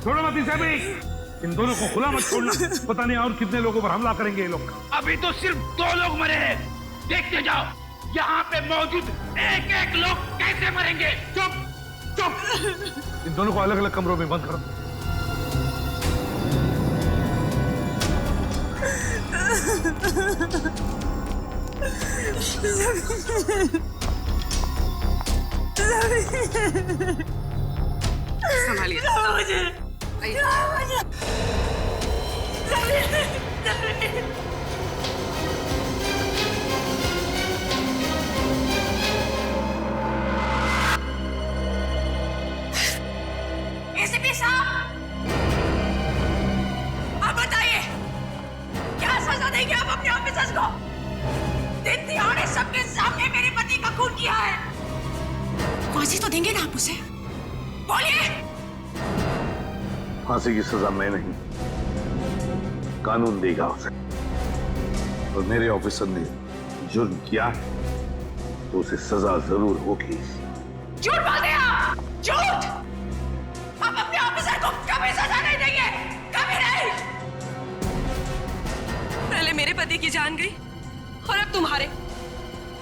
छोड़ो मत इसे भी। इन दोनों को खुला मत छोड़ना, पता नहीं और कितने लोगों पर हमला करेंगे ये लोग। अभी तो सिर्फ 2 लोग मरे हैं, देखते जाओ यहाँ पे मौजूद एक एक लोग कैसे मरेंगे। चुप चुप। इन दोनों को अलग अलग कमरों में बंद करो। संभालिए। एसीपी साहब, आप बताइए क्या सजा देंगे आप अपने ऑफिसर्स को? दिन दिहाड़े सबके सामने मेरे पति का खून किया है, फांसी तो देंगे ना आप उसे? बोलिए। फांसी की सजा मैं नहीं, कानून देगा उसे। और मेरे ऑफिसर ने जुर्म किया है तो उसे सजा जरूर होगी। झूठ बोलते हैं आप, झूठ। आप अपने ऑफिसर को कभी सजा नहीं देंगे, कभी नहीं। पहले मेरे पति की जान गई और अब तुम्हारे।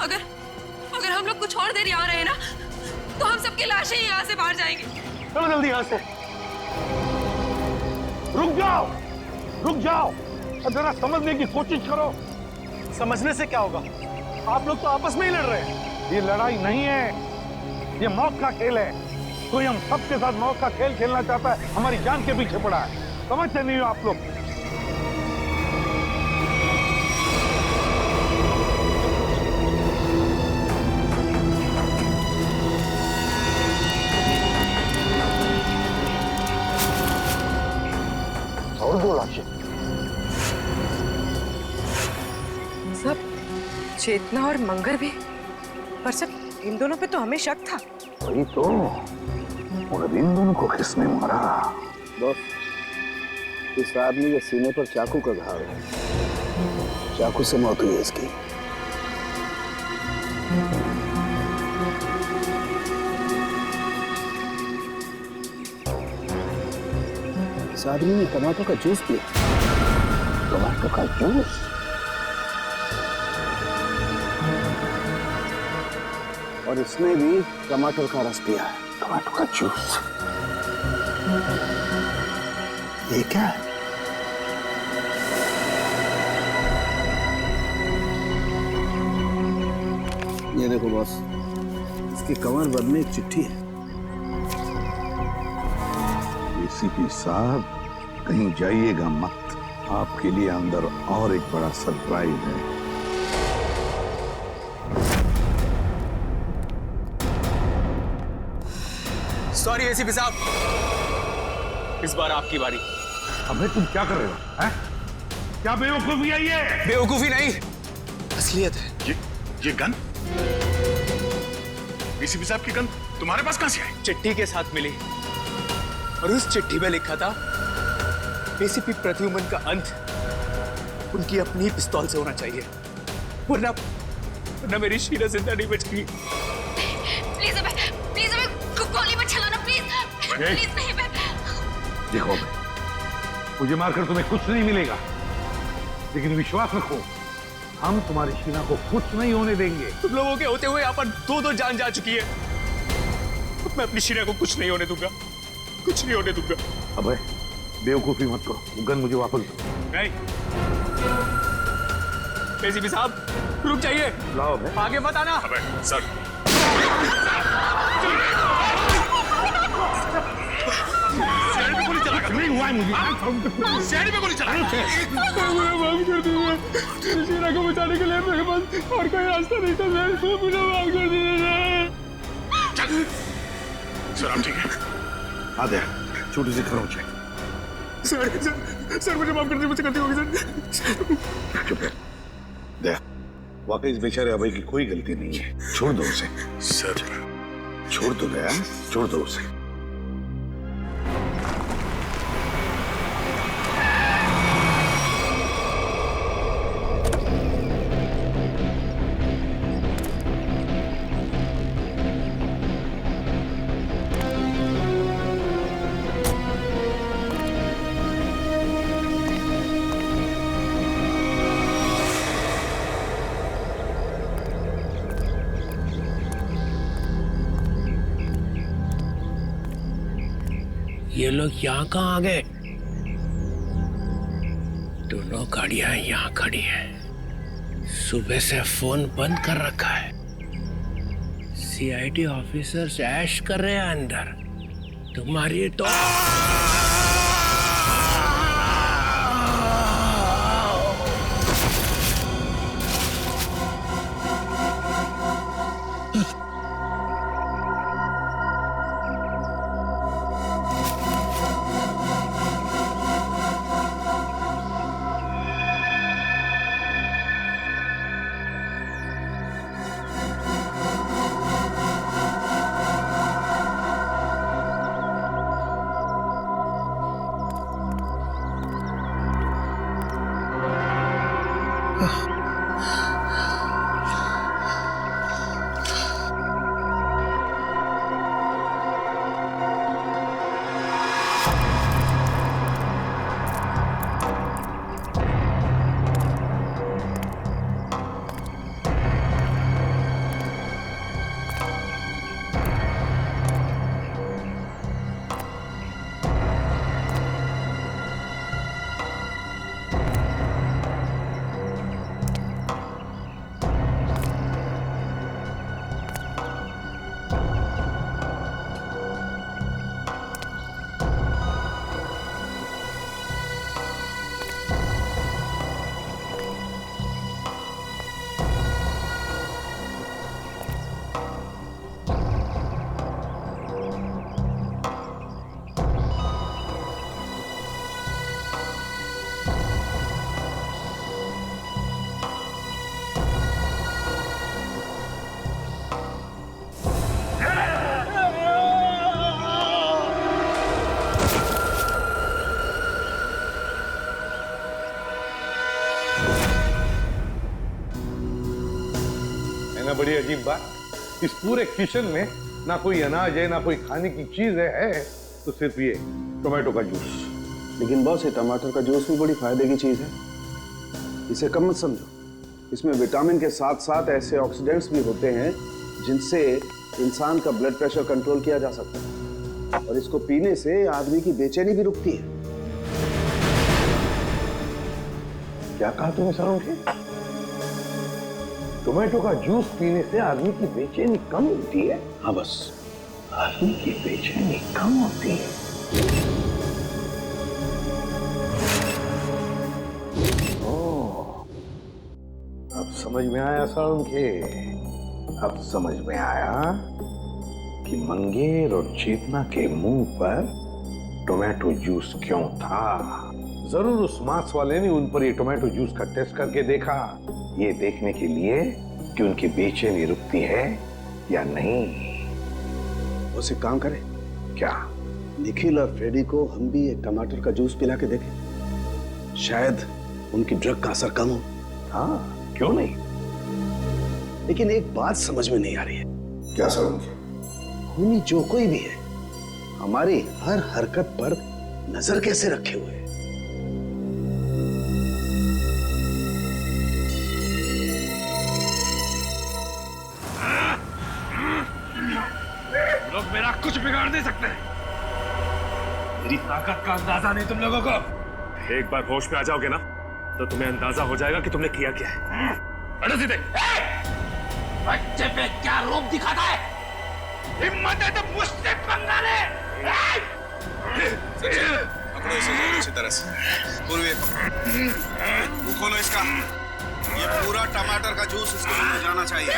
अगर हम लोग कुछ और देर यहाँ रहे ना तो हम सबकी लाशें यहाँ से बाहर जाएंगी। चलो जल्दी यहाँ से। रुक जाओ, रुक जाओ और जरा समझने की कोशिश करो। समझने से क्या होगा? आप लोग तो आपस में ही लड़ रहे हैं। ये लड़ाई नहीं है, ये मौत का खेल है। कोई हम सबके साथ मौत का खेल खेलना चाहता है, हमारी जान के पीछे पड़ा है। समझते नहीं हो आप लोग? और 2 लाशें। सब चेतना और मंगर भी, पर सर इन दोनों पे तो हमें शक था। वही तो, और इन दोनों को किसने मारा? बॉस, इस आदमी के सीने पर चाकू का घाव है, चाकू से मौत हुई है इसकी। इस आदमी ने टमाटर का जूस पिया। टमाटर का जूस? और इसने भी टमाटर का रस पिया है। टमाटर का जूस? ये क्या है? ये देखो बॉस, इसकी कमर बद में एक चिट्ठी है। एसीपी साहब, कहीं जाइएगा मत, आपके लिए अंदर और एक बड़ा सरप्राइज है। सॉरी एसीपी साहब, इस बार आपकी बारी। अबे तुम क्या कर रहे हो? हैं? क्या बेवकूफी है ये? बेवकूफी नहीं, असलियत है। ये गन? एसीपी साहब की गन तुम्हारे पास कहां से आई? चिट्ठी के साथ मिली और उस चिट्ठी में लिखा था एसीपी प्रद्युमन का अंत उनकी अपनी पिस्तौल से होना चाहिए, वरना मेरी शीला जिंदा नहीं बचेगी। प्लीज हमें गोली मत चलाना, प्लीज प्लीज नहीं। देखो मुझे मारकर तुम्हें कुछ नहीं मिलेगा, लेकिन विश्वास रखो, हम तुम्हारी शीना को कुछ नहीं होने देंगे। तुम लोगों के होते हुए यहाँ पर 2 जान जा चुकी है। मैं अपनी शीना को कुछ नहीं होने दूंगा, कुछ नहीं होने दूंगा। अबे बेवकूफी मत करो, गन मुझे वापस दो। नहीं एसीपी साहब, रुक जाइए। लाओ आगे मत आना। अबे सर, शहर में गोली चला नहीं हुआ है मुझे। शहर में गोली चला। माफ कर दीजिए, शीना को बचाने के लिए मेरे पास और कोई रास्ता नहीं था सर, मुझे माफ कर दीजिए। सर आप ठीक है? आधे छोटी सी खरोंच है। सर मुझे माफ कर दीजिए, मुझसे गलती हो गई सर। चुप है। देख, वाकई इस बेचारे अभय की कोई गलती नहीं है, छोड़ दो उसे। सर छोड़ दो गया, छोड़ दो उसे। ये लोग यहाँ कहाँ आ गए? दोनों गाड़ियां यहाँ खड़ी हैं। सुबह से फोन बंद कर रखा है। सीआईडी ऑफिसर्स ऐश कर रहे हैं अंदर। तुम्हारी तो बड़ी अजीब बात, इस पूरे किचन में ना कोई अनाज है ना कोई खाने की चीज है तो सिर्फ ये टोमेटो का जूस। लेकिन बॉस, ये टमाटर का जूस भी बड़ी फायदे की चीज है, इसे कम मत समझो। इसमें विटामिन के साथ साथ ऐसे ऑक्सीडेंट्स भी होते हैं जिनसे इंसान का ब्लड प्रेशर कंट्रोल किया जा सकता है, और इसको पीने से आदमी की बेचैनी भी रुकती है। क्या कहा तुमने सरोज? टोमेटो का जूस पीने से आदमी की बेचैनी कम होती है? हाँ बस, आदमी की बेचैनी कम होती है। ओह, अब समझ में आया सारुण के, अब समझ में आया कि मंगेर और चेतना के मुंह पर टोमेटो जूस क्यों था। जरूर उस मांस वाले ने उन पर ये टोमेटो जूस का टेस्ट करके देखा, ये देखने के लिए कि उनकी बेचैनी रुकती है या नहीं। उसे काम करें क्या? निखिल और फ्रेडी को हम भी एक टमाटर का जूस पिला के देखें, शायद उनकी ड्रग का असर कम हो। हाँ, क्यों नहीं। लेकिन एक बात समझ में नहीं आ रही है। क्या समझ? खूनी जो कोई भी है, हमारी हर हरकत पर नजर कैसे रखे हुए है? लोग मेरा कुछ बिगाड़ नहीं सकते। मेरी ताकत का अंदाजा नहीं तुम लोगों को। एक बार होश में आ जाओगे ना तो तुम्हें अंदाजा हो जाएगा कि तुमने किया क्या है। अरे सीधे बच्चे पे क्या रूप दिखाता है? हिम्मत है तो मुझसे पंगा ले। पकड़ो इसे जोर अच्छी तरह से। पूर्वी मुंह खोलो इसका। ये पूरा टमाटर का जूस इसके मुंह में जाना चाहिए।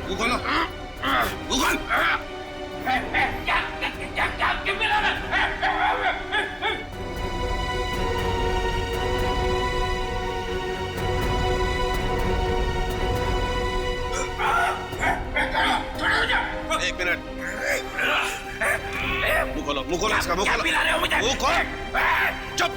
मुंह खोलो। मुंह खोल। क्या मिला ना? एक मिनट। मुंह खोलो इसका। मुंह खोलो। मुंह खोलो। चुप।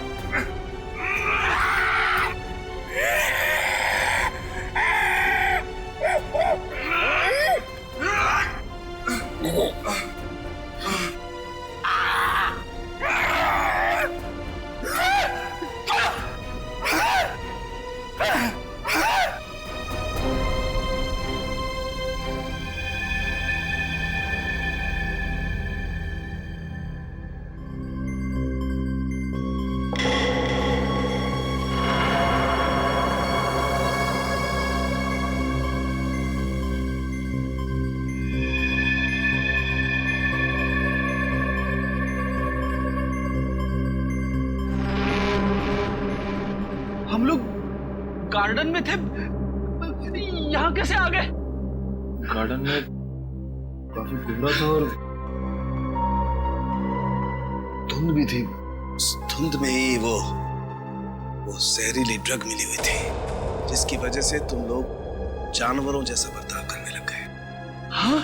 गार्डन में थे, यहाँ कैसे आ गए? गार्डन में काफी कोहरा था और धुंध भी थी। उस धुंध में ही वो जहरीली ड्रग मिली हुई थी, जिसकी वजह से तुम लोग जानवरों जैसा बर्ताव करने लग गए। हाँ?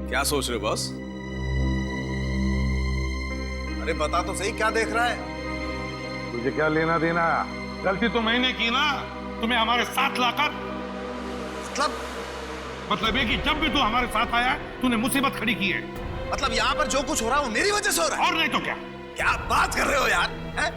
क्या सोच रहे हो बॉस? अरे बता तो सही, क्या देख रहा है? तुझे क्या लेना देना? गलती तो मैंने की ना, तुम्हें हमारे साथ लाकर। मतलब ये कि जब भी तू हमारे साथ आया तूने मुसीबत खड़ी की है। मतलब यहाँ पर जो कुछ हो रहा है वो मेरी वजह से हो रहा है? और नहीं तो क्या? क्या बात कर रहे हो यार? है?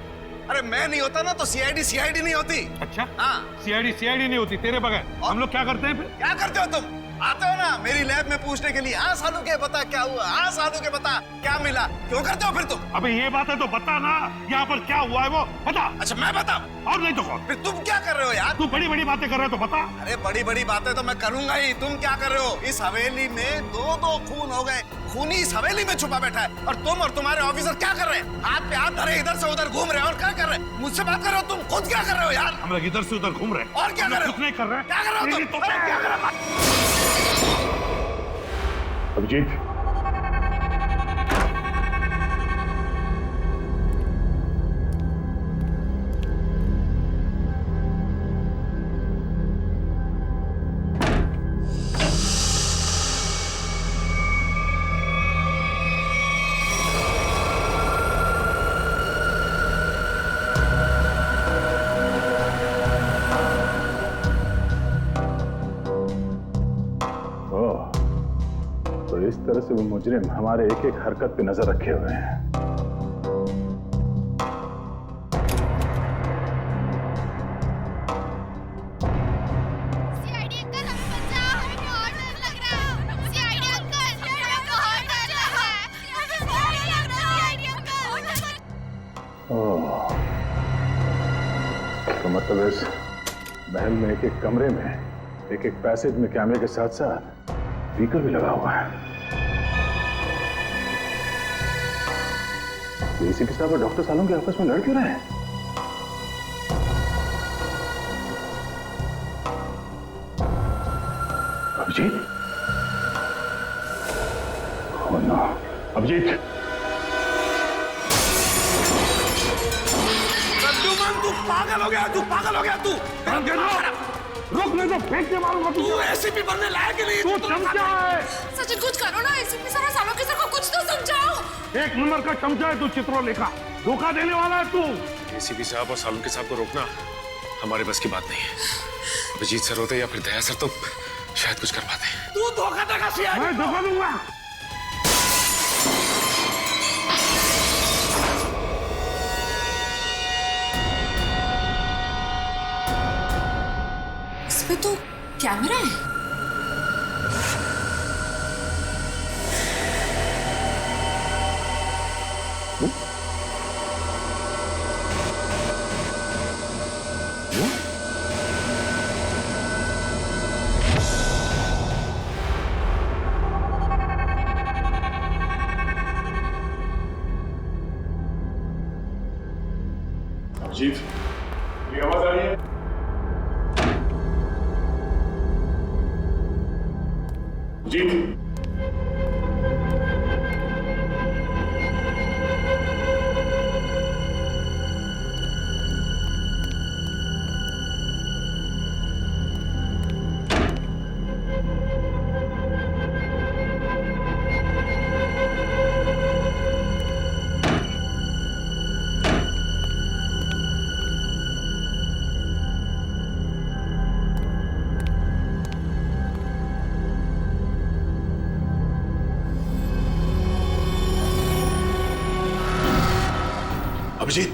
अरे मैं नहीं होता ना तो सीआईडी नहीं होती। अच्छा? हाँ। सीआईडी नहीं होती तेरे बगैर। हम लोग क्या करते हैं फिर? क्या करते हो तुम? आते हो ना मेरी लैब में पूछने के लिए, हाँ साधु के बता क्या हुआ, हाँ साधु के बता क्या मिला, क्यों करते हो फिर तुम? अबे ये बात है तो बता ना, यहाँ पर क्या हुआ है वो बता। अच्छा मैं बताऊं? और नहीं तो कौन? फिर तुम क्या कर रहे हो यार? तू बड़ी बड़ी बातें कर रहा है तो बता। अरे बड़ी बड़ी बातें तो मैं करूंगा ही, तुम क्या कर रहे हो? इस हवेली में दो खून हो गए, खूनी इस हवेली में छुपा बैठा है, और तुम और तुम्हारे ऑफिसर क्या कर रहे हैं? हाथ पे हाथ धरे इधर से उधर घूम रहे हो, और क्या कर रहे हैं? मुझसे बात कर रहे हो? तुम खुद क्या कर रहे हो यार? हम लोग इधर से उधर घूम रहे हैं। और क्या कर रहे हो? कुछ नहीं कर रहे हैं। क्या कर रहे हो तुम? अरे क्या कर रहे हो? अभिजीत, इस तरह से वो मुजरिम हमारे एक एक हरकत पे नजर रखे हुए हैं। सीआईडी अंकल हमें बचाओ, हमें बहुत डर लग रहा है। सीआईडी अंकल हमें बहुत डर लग रहा है। CID uncle. ओह, तो मतलब इस महल में एक एक कमरे में, एक एक पैसेज में कैमरे के साथ साथ स्पीकर भी लगा हुआ है। एसीपी साहब और डॉक्टर सालों के आपस में लड़ क्यों रहे हैं? अभिजीत? Oh no, Abhijeet! तू पागल हो गया, तू पागल हो गया, तू रुक नहीं तो फेंक के मारूंगा तू एसीपी बनने लायक नहीं। तू चमचा है। सचिन कुछ करो ना, एसीपी सर और सालों के सर को कुछ तो समझाओ। एक नंबर का चमचा है तू, चित्रोलेखा। धोखा देने वाला है तू। एसीपी साहब और सालुंके साहब को रोकना हमारे बस की बात नहीं है। अभिजीत सर होते या फिर दया सर तो शायद कुछ कर पाते। तू धोखा देगा सीआईडी? मैं धोखा दूंगा। इसमें तो कैमरा है। अभिजीत, मेरी आवाज आ रही है? अभिजीत, अभिजीत,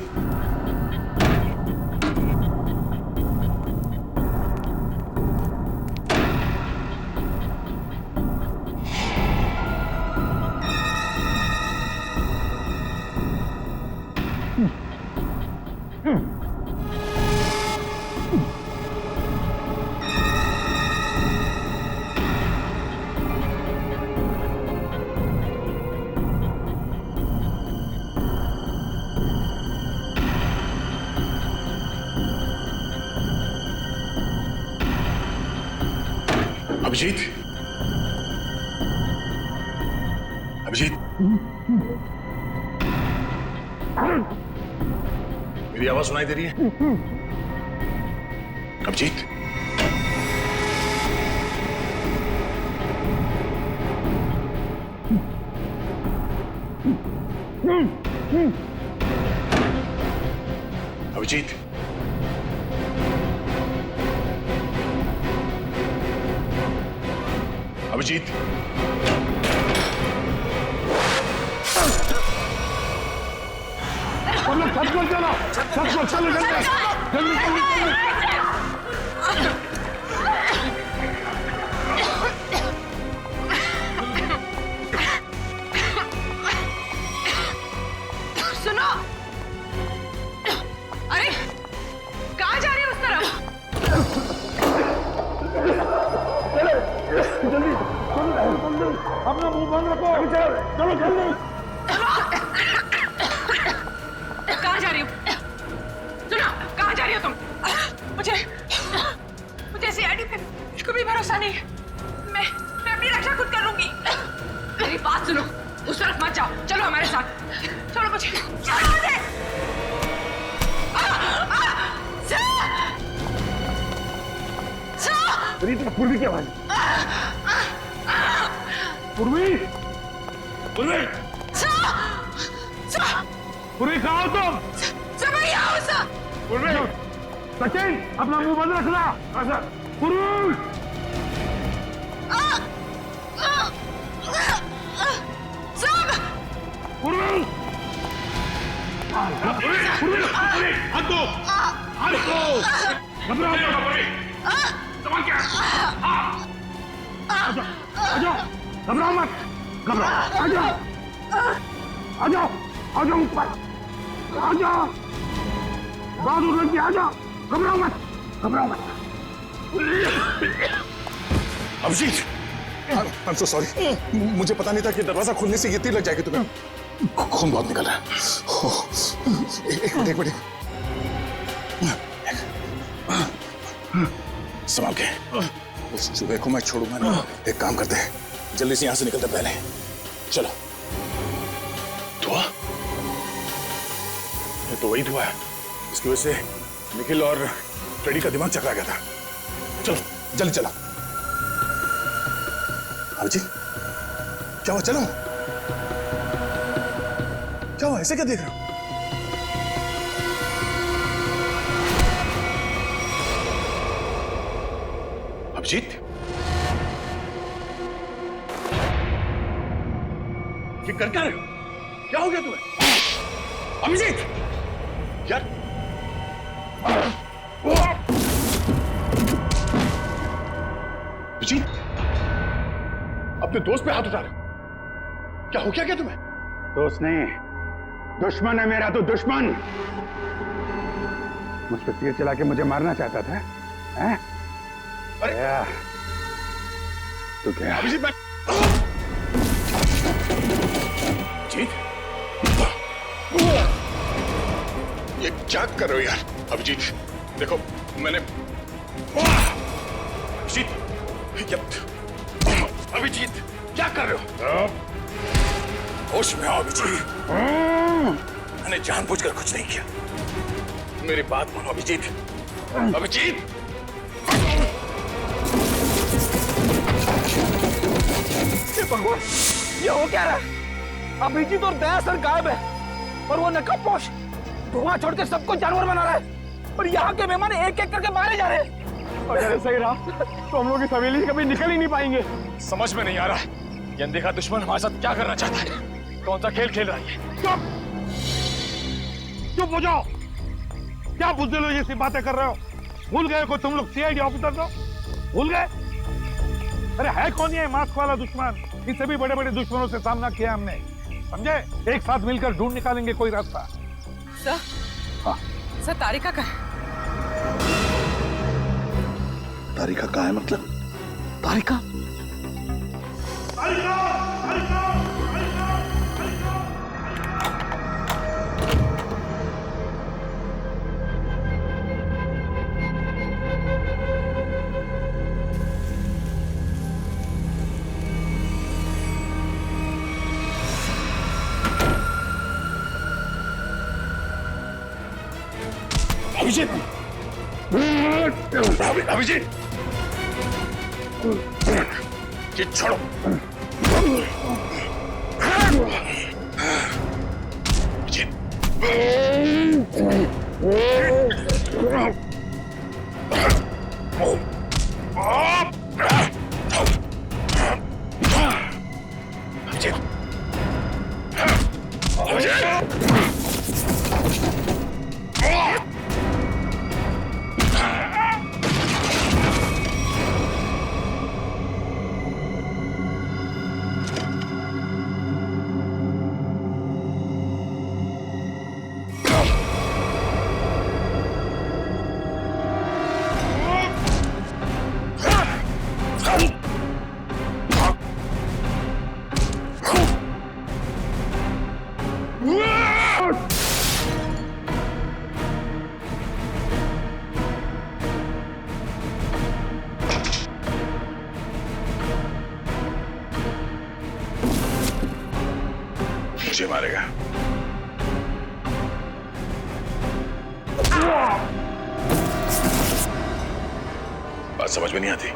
अभिजीत, अभिजीत, मेरी आवाज सुनाई दे रही है? अभिजीत, अभिजीत, अभिजीत, हम लोग छत पर चलो, चलो जल्दी जल्दी। सुनो, अरे कहाँ जा रही है उस तरफ? जल्दी अपना मुंह बंद रखो, चलो जल्दी। कहाँ जा रही हो? सुनो, कहाँ जा रही हो तुम? मुझे सीआईडी पे कुछ भी भरोसा नहीं है। मैं अपनी रक्षा खुद कर लूंगी। मेरी बात सुनो, उस तरफ मत जाओ, चलो हमारे साथ। चलो मुझे, चलो मुझे। पूर्वी की आवाज। पूर्वी, पूर्वी, पूर्वी कहाँ हो तुम? पूर्वी, सचिन अपना मुंह बंद रखना। पूर्वी, पूर्वी, हाथ दो, घबराओ घबराओ मत, घबराओ, आ जाओ, आ जाओ, आ जाओ ऊपर, आ जाओ, बहादुर लड़की आ जाओ, घबराओ मत, घबराओ मत। अभिजीत, I'm so sorry, मुझे पता नहीं था कि दरवाजा खोलने से ये तीर लग जाएगी तुम्हें। खून बहुत निकल रहा है। एक मिनट, संभाल के। उस चूहे को मैं छोड़ूंगा ना। एक काम करते हैं, जल्दी से यहाँ से निकलते पहले। चलो। धुआं? ये तो वही धुआं है, इसकी वजह से निखिल और फ्रेडी का दिमाग चकरा गया था। चलो जल्दी चला। अभिजीत, क्या हुआ? चलो, क्या हुआ? ऐसे क्या देख रहे हो? अभिजीत, ये कर क्या रहे हो? क्या हो गया तुम्हें? अभिजीत, यार, अभिजीत, अपने दोस्त पे हाथ उठा रहे हो? क्या हो गया क्या तुम्हें? दोस्त नहीं, दुश्मन है मेरा तो दुश्मन। मुझ पर तीर चला के मुझे मारना चाहता था, हैं? अरे तो क्या? अभिजीत, मैं अभिजीत, ये क्या कर रहे हो यार? अभिजीत, देखो मैंने अभिजीत, क्या कर रहे हो? होश में आओ अभिजीत, मैंने जानबूझकर कुछ नहीं किया। मेरी बात मानो अभिजीत। अभिजीत, भगवान, ये हो क्या रहा है? अभिजीत और दया सर गायब है और वो नकाबपोश धुआं छोड़ के सबको जानवर बना रहा है और यहाँ के मेहमान एक एक करके मारे जा रहे हैं। अगर ऐसा ही रहा तो हम लोग इस हवेली से कभी निकल ही नहीं पाएंगे। समझ में नहीं आ रहा है ये अनदेखा दुश्मन हमारे साथ क्या करना चाहता है। कौन सा खेल खेल रहा है? चुप, चुप हो जाओ। क्या बुज़दिल हो जैसी बातें कर रहे हो? भूल गए को तुम लोग सीआईडी ऑफिसर हो? भूल गए? अरे है कौन ये मास्क वाला दुश्मन? इससे भी बड़े बड़े दुश्मनों से सामना किया हमने, समझे? एक साथ मिलकर ढूंढ निकालेंगे कोई रास्ता। सर, हाँ सर तारिका का है। तारिका कहाँ है? मतलब तारिका? अभिजीत, अभिजीत, ये छोड़ो। अभिजीत, मुझे मारेगा। बात समझ में नहीं आती।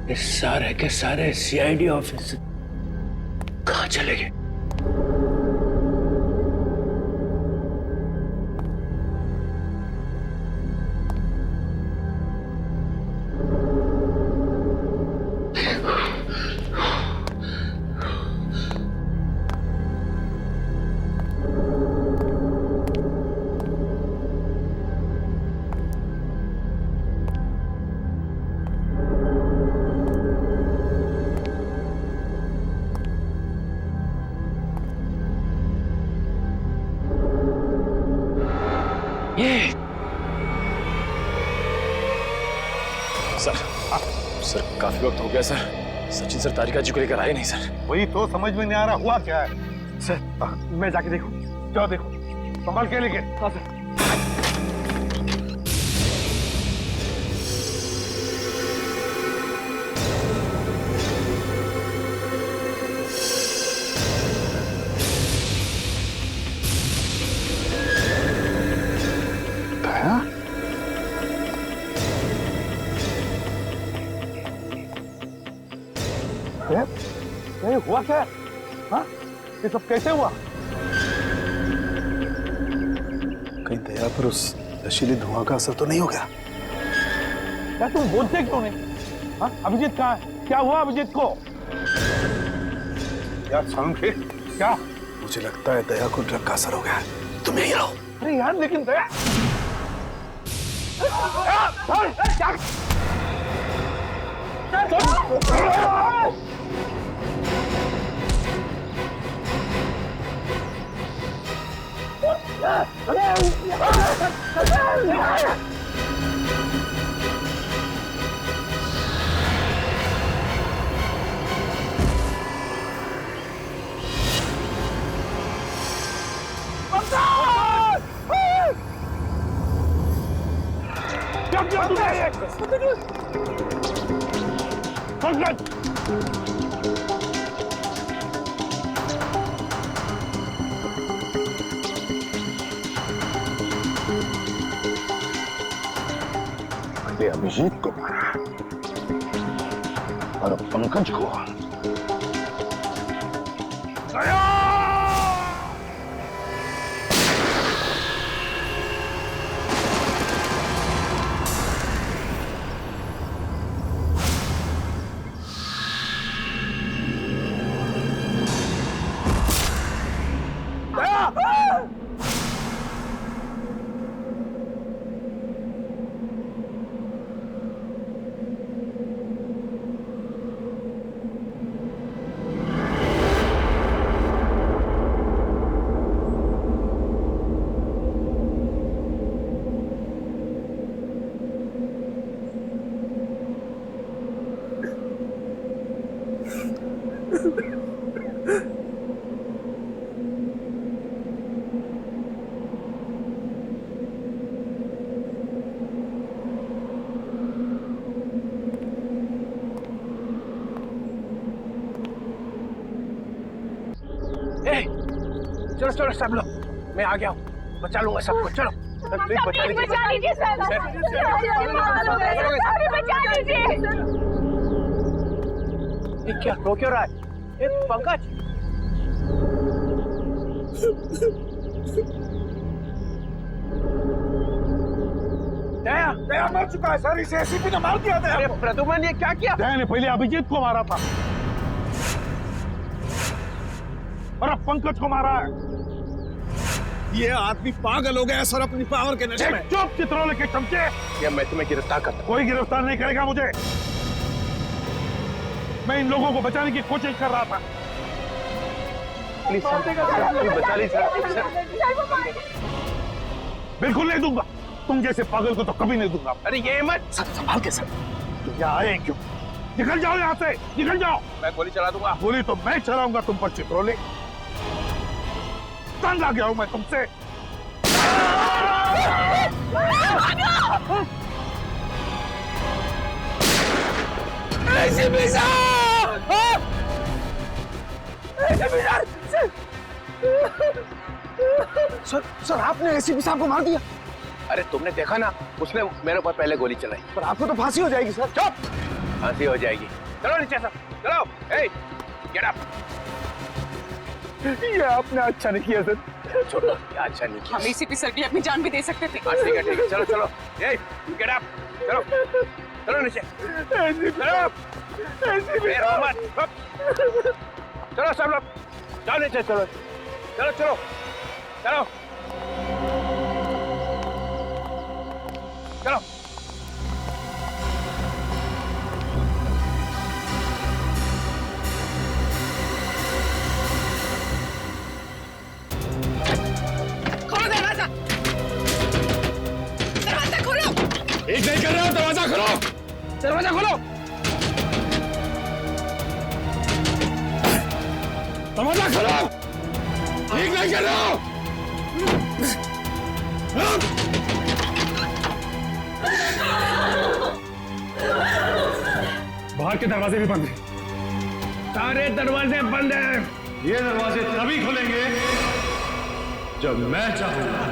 ये सारे के सारे सीआईडी ऑफिस कहां चले गए? सर काफी वक्त हो गया सर। सचिन सर तारिका जी को लेकर आए नहीं सर। वही तो समझ में नहीं आ रहा हुआ क्या है। सर मैं जाके देखूं। जाओ देखो, संभाल के लेके। हाँ सर। ये हुआ क्या? हाँ? ये सब कैसे हुआ? कहीं दया पर उस नशीले धुआं का असर तो नहीं हो गया? यार तुम बोलते क्यों नहीं? हाँ? अभिजीत कहाँ है? क्या हुआ अभिजीत को? यार समझे क्या? मुझे लगता है दया को ड्रग का असर हो गया है। तुम यहीं रहो। अरे यार लेकिन दया अभिजीत को मारा और पंकज को चलो चलो सब लोग, मैं आ गया हूँ, बचा लूंगा सबको। चलो प्लीज बचा लीजिए सर, बचा लीजिए। ये क्या रो क्यों रहा है? पंकज, दया दया मर चुका है सर, इसे एसीपी ने मार दिया। दया प्रद्युमन ये क्या किया? दया ने पहले अभिजीत को मारा था और अब पंकज को मारा है। ये आदमी पागल हो गया है सर अपनी पावर के नशे में। चुप चित्रोले के चमचे। या मैं तुम्हें गिरफ्तार करता। कोई गिरफ्तार नहीं करेगा मुझे, मैं इन लोगों को बचाने की कोशिश कर रहा था। प्लीज बचा लीजिए सर। बिल्कुल नहीं दूंगा, तुम जैसे पागल को तो कभी नहीं दूंगा। अरे ये मत सर संभाल के सर। तुम यहाँ आए क्यों? निकल जाओ यहाँ से, निकल जाओ। मैं गोली चला दूंगा। गोली तो मैं चलाऊंगा तुम पर चित्रोले, तंग आ गया हूं मैं तुमसे। सर आपने एसीपी साहब को मार दिया। अरे तुमने देखा ना, उसने मेरे ऊपर पहले गोली चलाई। पर आपको तो फांसी हो जाएगी सर। चुप, फांसी हो जाएगी। चलो नीचे सब, चलो। ए, गेट अप। ये आपने अच्छा नहीं किया सर। छोड़ो, ये अच्छा नहीं किया। हम एसीपी सर के लिए अपनी जान भी दे सकते थे। ठीक है ठीक है, चलो चलो। ए, गेट अप, चलो चलो नीचे, चलो। रो मत। चलो सब लोग, जाओ नीचे, चलो चलो चलो चलो चलो। खोलो दरवाजा, दरवाजा खोलो। एक नहीं कर रहा हूं, दरवाजा खोलो, दरवाजा खोलो, दरवाजा खोलो। ठीक नहीं कर रहा हूं। बाहर के दरवाजे भी बंद हैं। सारे दरवाजे बंद हैं। ये दरवाजे तभी खुलेंगे जब मैं चाहूंगा।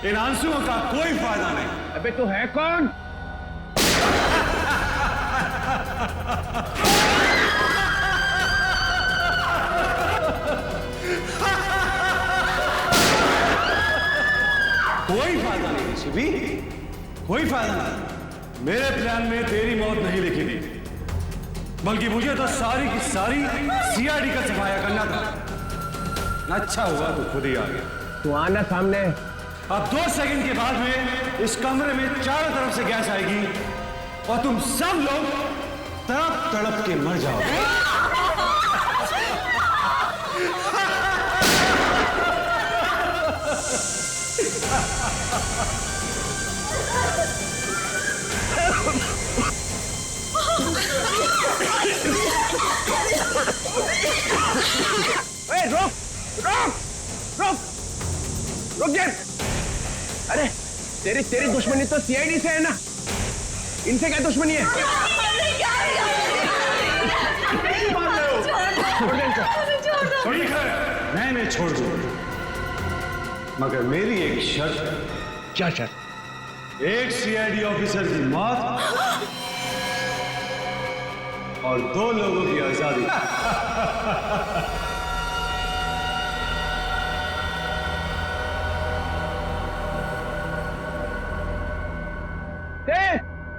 इन आंसुओं का कोई फायदा नहीं। अबे तू है कौन? कोई फायदा नहीं शिवी, कोई फायदा नहीं। मेरे प्लान में तेरी मौत नहीं लिखी थी, बल्कि मुझे तो सारी की सारी सीआईडी का सफाया करना था। अच्छा हुआ तू खुद ही आ गया। तू आना सामने। अब 2 सेकंड के बाद में इस कमरे में चारों तरफ से गैस आएगी और तुम सब लोग तड़प तड़प के मर जाओगे। रुक रुक रुक रुक जा। अरे तेरी दुश्मनी तो सीआईडी से है ना, इनसे क्या दुश्मनी है? ठीक है, मैं छोड़ दूंगा, मगर मेरी एक शर्त है। क्या शर्त? एक सीआईडी ऑफिसर की मौत और 2 लोगों की आजादी।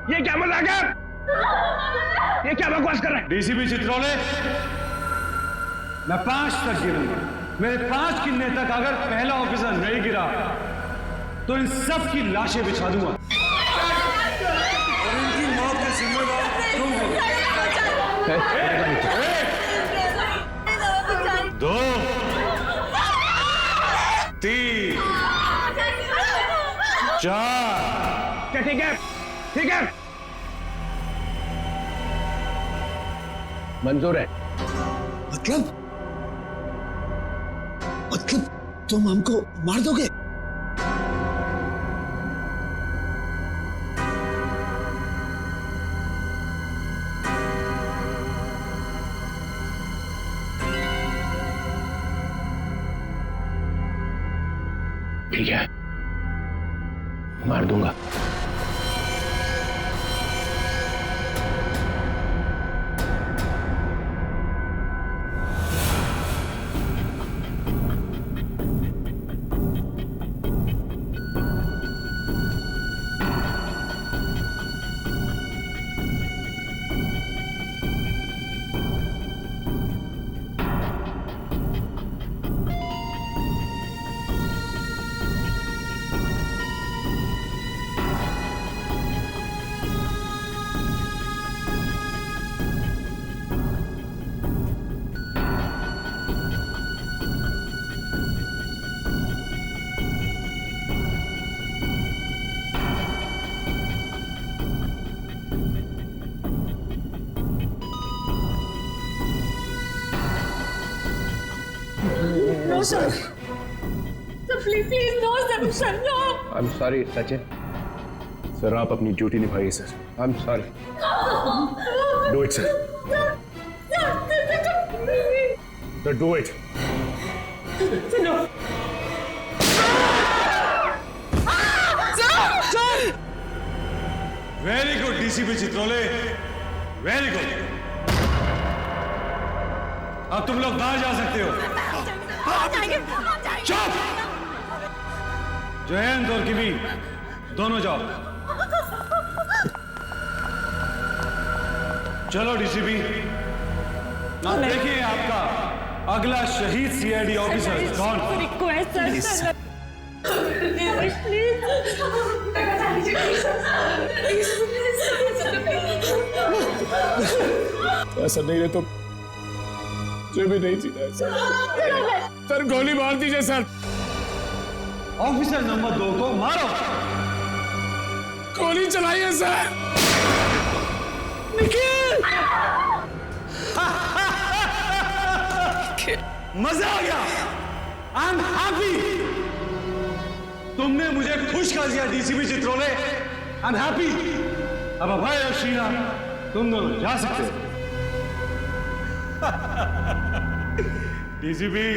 ये क्या मजाक है? ये क्या बकवास कर रहा है? डीसीपी चित्रोले, मैं 5 तक गिरूंगा। मेरे 5 गिनने तक अगर पहला ऑफिसर नहीं गिरा तो इन सब की लाशें बिछा दूंगा और इनकी मौत के जिम्मेदार तुम हो। 2 3 4। ठीक है ठीक है, मंजूर है। मतलब तुम हमको मार दोगे? ठीक है, मार दूंगा। No, sir. Sir, please, no, sir, no. I'm sorry, Sachin. Sir, आप अपनी ड्यूटी निभाइए sir. I'm sorry. Do it, sir. Sir, do it. No. Very good DCP Chitrole, very good. अब तुम लोग बाहर जा सकते हो। चुप! जयंत और किमी दोनों जाओ। चलो डीसीपी, अब देखिए आपका अगला शहीद सीआईडी ऑफिसर कौन। रिक्वेस्ट सर, ऐसा नहीं है तो मुझे भी नहीं जीना है सर। सर, गोली मार दीजिए सर। ऑफिसर नंबर 2 को मारो। गोली चलाइए सर। निखिल! मजा आ गया। I am happy. तुमने मुझे खुश कर दिया DCP Chitrole. I am happy. अब अभय और शीना तुम दोनों जा सकते हो। डीसीपी,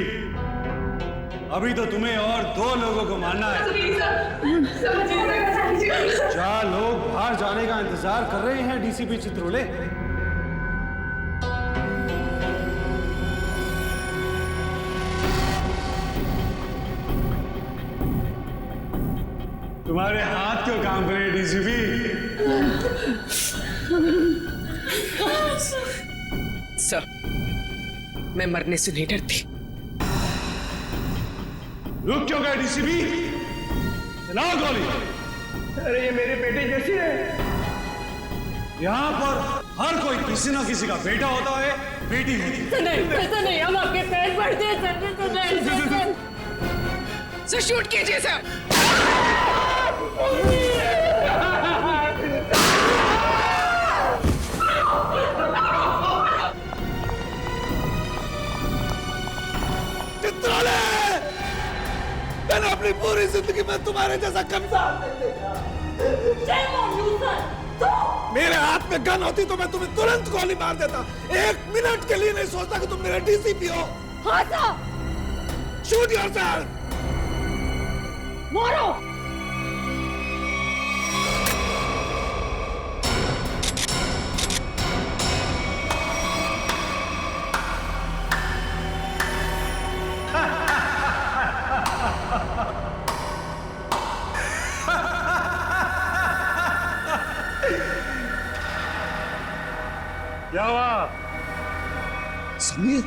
अभी तो तुम्हें और 2 लोगों को मारना है। 4 लोग बाहर जाने का इंतजार कर रहे हैं डीसीपी चित्रोले। तुम्हारे हाथ क्यों कांप रहे हैं डीसीपी? सर, मैं मरने से नहीं डरती। रुक क्यों गए डीसीपी? चलाओ गोली। अरे ये मेरी बेटी जैसी है। यहाँ पर हर कोई किसी ना किसी का बेटा होता है, बेटी होती है। नहीं, ऐसा नहीं, हम आपके पैर पड़ते हैं सर। सर, शूट कीजिए सर। चित्रोले! मैंने अपनी पूरी जिंदगी में तुम्हारे जैसा कमजोर नहीं देखा। मेरे हाथ में गन होती तो मैं तुम्हें तुरंत गोली मार देता। 1 मिनट के लिए नहीं सोचता कि तुम मेरा डीसीपी हो। हाँ सर। Shoot yourself. मारो। क्या हुआ? समीर,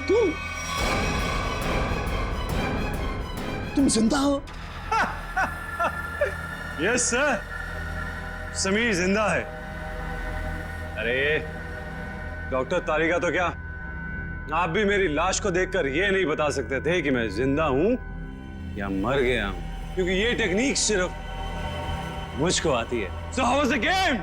तुम जिंदा हो? यस सर, समीर जिंदा है। अरे डॉक्टर तारिका, तो क्या आप भी मेरी लाश को देखकर ये नहीं बता सकते थे कि मैं जिंदा हूं या मर गया हूं? क्योंकि ये टेक्निक सिर्फ मुझको आती है। So how was the game?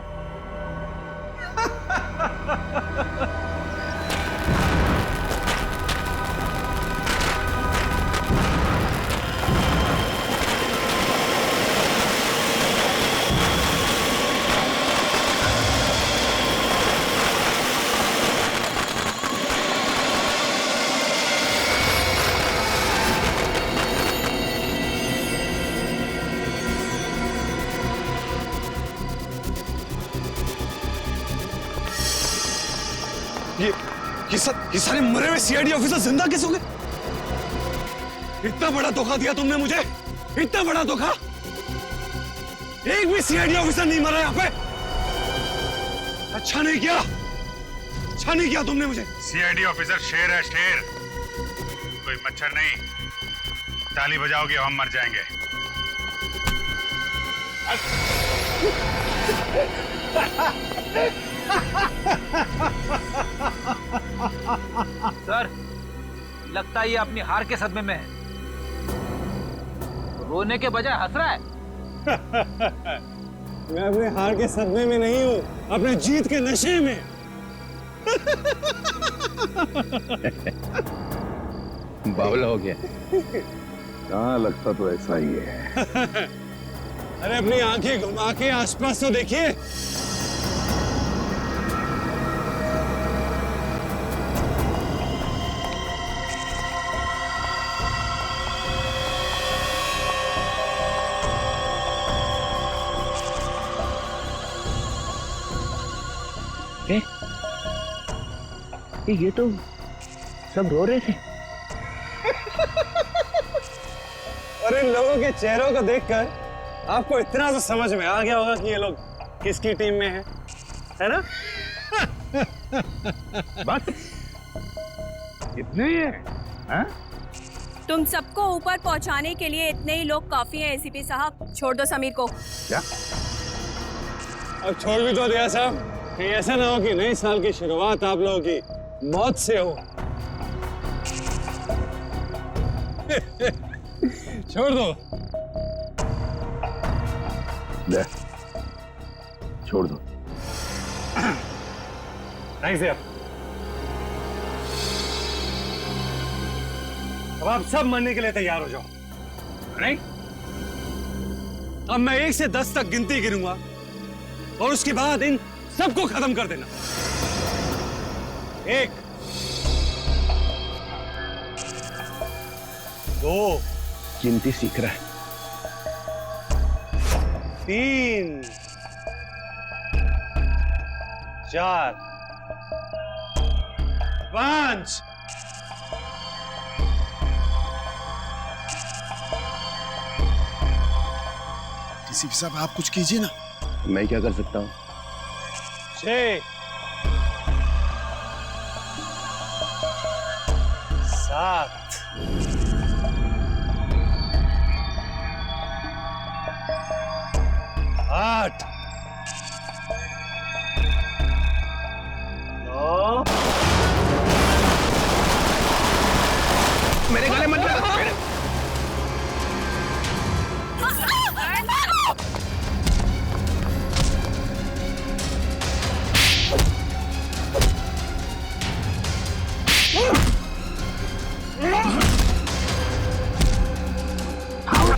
ये सारे मरे हुए सीआईडी ऑफिसर जिंदा कैसे हो गए? इतना बड़ा धोखा दिया तुमने मुझे, इतना बड़ा धोखा। एक भी सीआईडी ऑफिसर नहीं मरा यहाँ पे। अच्छा नहीं किया, अच्छा नहीं किया तुमने मुझे। सीआईडी ऑफिसर शेर है, शेर, कोई मच्छर नहीं। ताली बजाओगे हम मर जाएंगे। सर, लगता है ये अपनी हार के सदमे में है। रोने के बजाय हंस रहा है। मैं अपने हार के सदमे में नहीं हूँ, अपने जीत के नशे में। बावला हो गया। हाँ, लगता तो ऐसा ही है। अरे अपनी आंखें घुमा के आसपास तो देखिए। ये तो सब रो रहे थे। और इन लोगों के चेहरों को देखकर आपको इतना तो समझ में आ गया होगा कि ये लोग किसकी टीम में हैं, है ना? बस इतने ही है, हाँ? तुम सबको ऊपर पहुंचाने के लिए इतने ही लोग काफी हैं एसीपी साहब। छोड़ दो समीर को। क्या? अब छोड़ भी तो दिया साहब, कहीं ऐसा ना हो कि नए साल की शुरुआत आप लोगों की मौत से हो। छोड़ दो। ले, छोड़ दो। थैंक्स यार। अब आप सब मरने के लिए तैयार हो जाओ। नहीं? अब मैं 1 से 10 तक गिनती गिनूंगा और उसके बाद इन सबको खत्म कर देना। 1, 2, गिनती सीख रहा है। 3, 4, 5। डीसीपी साहब आप कुछ कीजिए ना। मैं क्या कर सकता हूँ? 6, 7, 8, 9। मेरे गले मत लगा।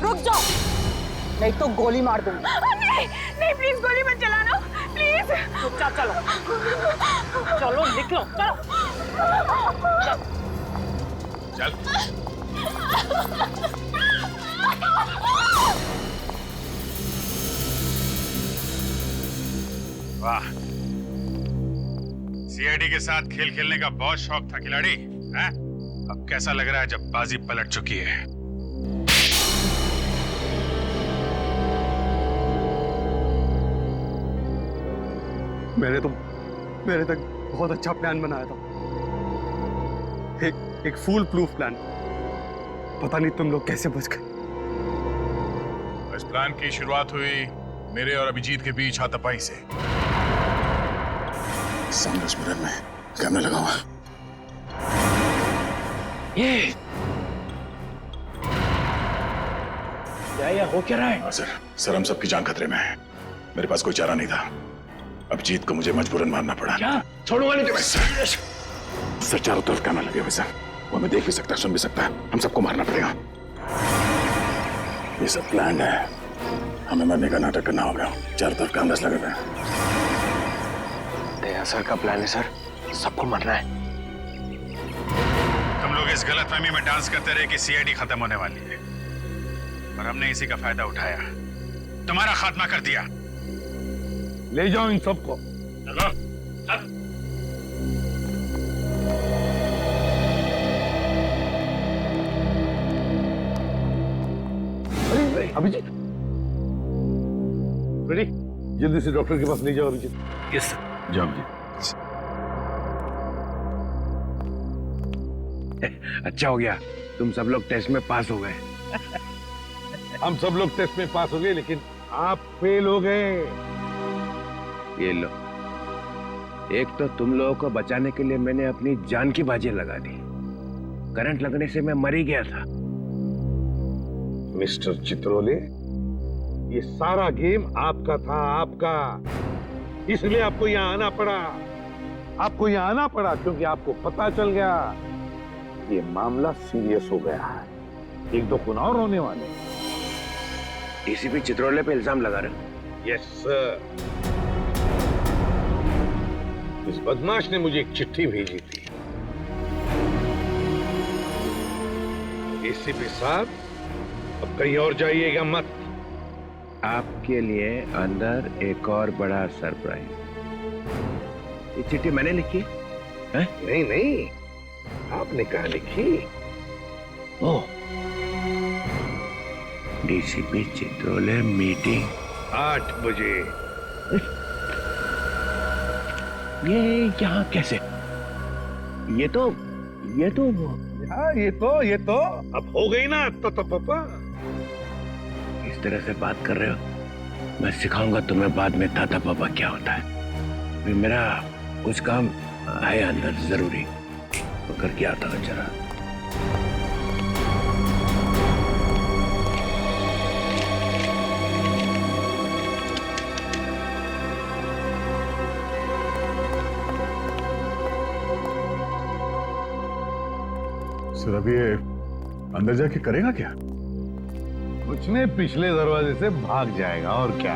रुक जाओ, नहीं तो गोली मार दूंगी। नहीं नहीं, प्लीज गोली मत चलाना, प्लीज। चुपचाप चलो, चलो निकलो, चलो। चल। वाह, सीआईडी के साथ खेल खेलने का बहुत शौक था खिलाड़ी, हैं? अब कैसा लग रहा है जब बाजी पलट चुकी है? मैंने तक बहुत अच्छा प्लान बनाया था। एक फूल प्रूफ प्लान। पता नहीं तुम लोग कैसे बच गए। इस प्लान की शुरुआत हुई मेरे और अभिजीत के बीच हाथापाई से। सामने मिरर में कैमरा लगा हुआ। ये क्या हो क्या रहा है? सर हम सबकी जान खतरे में है। मेरे पास कोई चारा नहीं था। अभिजीत को मुझे मजबूरन मारना पड़ा। क्या? छोड़ूंगा नहीं तुम्हें। सर चारों तरफ कैमरा लगे हुए सर, वो हमें देख भी सकता है, सुन भी सकता है। हम सबको मारना पड़ेगा। ये सब प्लान है। हमें मरने का नाटक करना होगा। चारों तरफ कैमरास लगे हुए हैं। दया सर का प्लान है सर, सबको मरना है। तुम लोग इस गलतफहमी में डांस करते रहे कि सीआईडी खत्म होने वाली है, और हमने इसी का फायदा उठाया, तुम्हारा खात्मा कर दिया। ले जाओ इन सबको। चलो चल। अभिजीत, रेडी? जल्दी से डॉक्टर के पास ले जाओ अभिजीत। यस जाओ अभिजीत। अच्छा हो गया, तुम सब लोग टेस्ट में पास हो गए। हम सब लोग टेस्ट में पास हो गए, लेकिन आप फेल हो गए। ये लो, एक तो तुम लोगों को बचाने के लिए मैंने अपनी जान की बाजी लगा दी। करंट लगने से मैं मर ही गया था। मिस्टर चित्रोले, ये सारा गेम आपका था, आपका। इसलिए आपको यहाँ आना पड़ा। आपको यहाँ आना पड़ा क्योंकि आपको पता चल गया ये मामला सीरियस हो गया है। एक दो खून और होने वाले। डीसीपी चित्रोले पे इल्जाम लगा रहे हो? Yes sir. इस बदमाश ने मुझे एक चिट्ठी भेजी थी। एसीपी साहब, अब कहीं और जाइएगा मत। आपके लिए अंदर एक और बड़ा सरप्राइज। ये चिट्ठी मैंने लिखी है? नहीं नहीं, आपने कहा लिखी? ओह, डीसीपी चित्रोले मीटिंग 8 बजे। ये यहाँ कैसे? ये तो हाँ, ये तो अब हो गई ना तो पापा। इस तरह से बात कर रहे हो? मैं सिखाऊंगा तुम्हें बाद में ताता पापा क्या होता है। अभी मेरा कुछ काम है अंदर जरूरी, तो करके आता हूँ जरा। सर अब ये अंदर जाके करेगा क्या? कुछ नहीं, पिछले दरवाजे से भाग जाएगा और क्या।